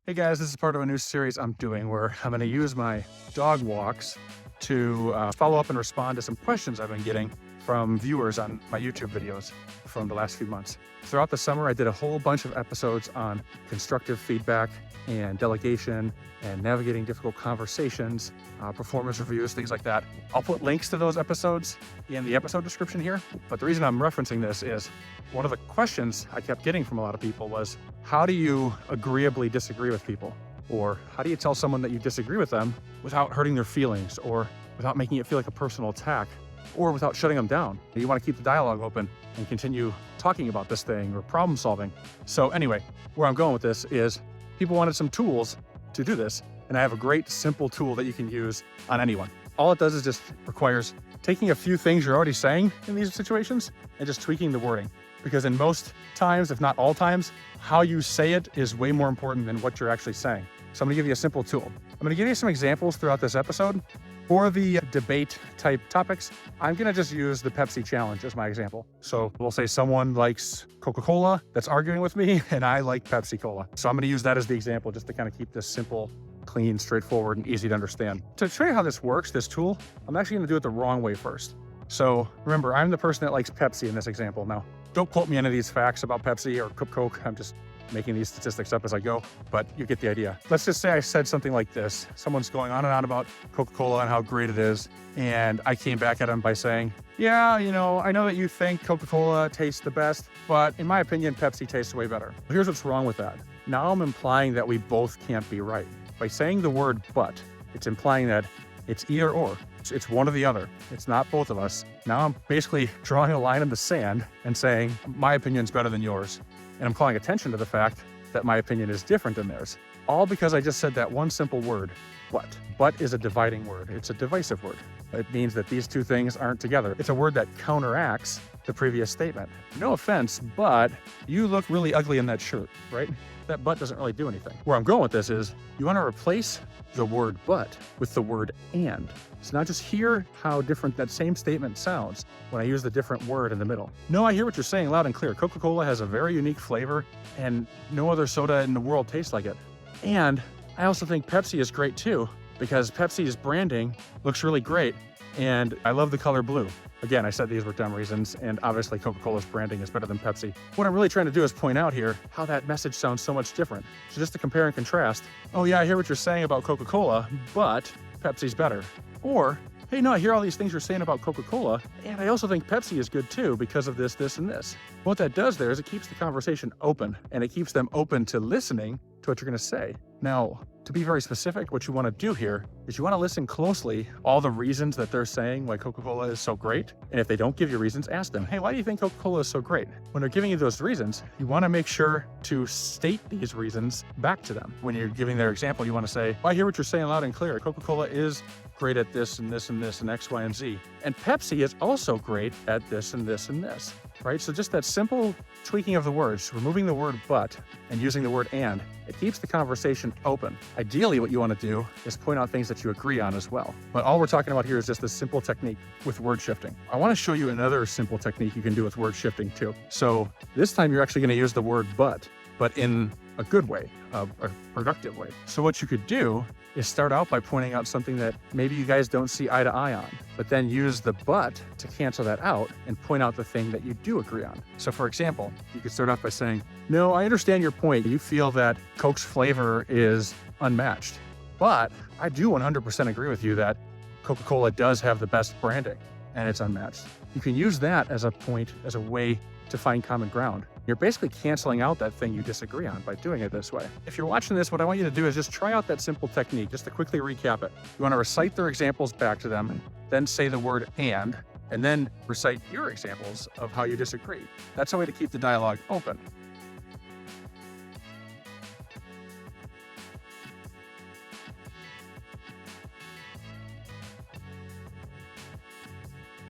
Hey guys, this is part of a new series I'm doing where I'm going to use my dog walks to follow up and respond to some questions I've been getting from viewers on my YouTube videos from the last few months. Throughout the summer, I did a whole bunch of episodes on constructive feedback and delegation and navigating difficult conversations, performance reviews, things like that. I'll put links to those episodes in the episode description here, but the reason I'm referencing this is one of the questions I kept getting from a lot of people was, how do you agreeably disagree with people? Or how do you tell someone that you disagree with them without hurting their feelings or without making it feel like a personal attack or without shutting them down? You want to keep the dialogue open and continue talking about this thing or problem solving. So anyway, where I'm going with this is people wanted some tools to do this. And I have a great simple tool that you can use on anyone. All it does is just requires taking a few things you're already saying in these situations and just tweaking the wording. Because in most times, if not all times, how you say it is way more important than what you're actually saying. So I'm gonna give you a simple tool. I'm gonna give you some examples throughout this episode. For the debate type topics, I'm gonna just use the Pepsi challenge as my example. So we'll say someone likes Coca-Cola that's arguing with me, and I like Pepsi Cola. So I'm gonna use that as the example just to kind of keep this simple, clean, straightforward, and easy to understand. To show you how this works, this tool, I'm actually gonna do it the wrong way first. So remember, I'm the person that likes Pepsi in this example. Now, don't quote me any of these facts about Pepsi or Coke. I'm just making these statistics up as I go, but you get the idea. Let's just say I said something like this. Someone's going on and on about Coca-Cola and how great it is. And I came back at them by saying, yeah, I know that you think Coca-Cola tastes the best, but in my opinion, Pepsi tastes way better. Here's what's wrong with that. Now I'm implying that we both can't be right. By saying the word but, it's implying that it's either or. It's one or the other. It's not both of us. Now I'm basically drawing a line in the sand and saying, my opinion's better than yours. And I'm calling attention to the fact that my opinion is different than theirs. All because I just said that one simple word, but. But is a dividing word. It's a divisive word. It means that these two things aren't together. It's a word that counteracts the previous statement. No offense, but you look really ugly in that shirt, right? That but doesn't really do anything. Where I'm going with this is you want to replace the word but with the word and. So now just hear how different that same statement sounds when I use the different word in the middle. No, I hear what you're saying loud and clear. Coca-Cola has a very unique flavor and no other soda in the world tastes like it. And I also think Pepsi is great too, because Pepsi's branding looks really great and I love the color blue. Again, I said these were dumb reasons, and obviously Coca-Cola's branding is better than Pepsi. What I'm really trying to do is point out here how that message sounds so much different. So just to compare and contrast, oh yeah, I hear what you're saying about Coca-Cola, but Pepsi's better. Or, hey, no, I hear all these things you're saying about Coca-Cola, and I also think Pepsi is good too because of this, this, and this. What that does there is it keeps the conversation open, and it keeps them open to listening to what you're gonna say. Now, to be very specific, what you want to do here is you want to listen closely all the reasons that they're saying why Coca-Cola is so great. And if they don't give you reasons, ask them, hey, why do you think Coca-Cola is so great? When they're giving you those reasons, you want to make sure to state these reasons back to them. When you're giving their example, you want to say, well, I hear what you're saying loud and clear. Coca-Cola is great at this and this and this and X, Y, and Z. And Pepsi is also great at this and this and this, right? So just that simple tweaking of the words, removing the word but and using the word and, it keeps the conversation open. Ideally, what you want to do is point out things that you agree on as well. But all we're talking about here is just this simple technique with word shifting. I want to show you another simple technique you can do with word shifting too. So this time you're actually going to use the word but in a good way, a productive way. So what you could do is start out by pointing out something that maybe you guys don't see eye to eye on, but then use the but to cancel that out and point out the thing that you do agree on. So for example, you could start off by saying, no, I understand your point. You feel that Coke's flavor is unmatched, but I do 100% agree with you that Coca-Cola does have the best branding and it's unmatched. You can use that as a point, as a way to find common ground. You're basically canceling out that thing you disagree on by doing it this way. If you're watching this, what I want you to do is just try out that simple technique, just to quickly recap it. You want to recite their examples back to them, then say the word and then recite your examples of how you disagree. That's a way to keep the dialogue open.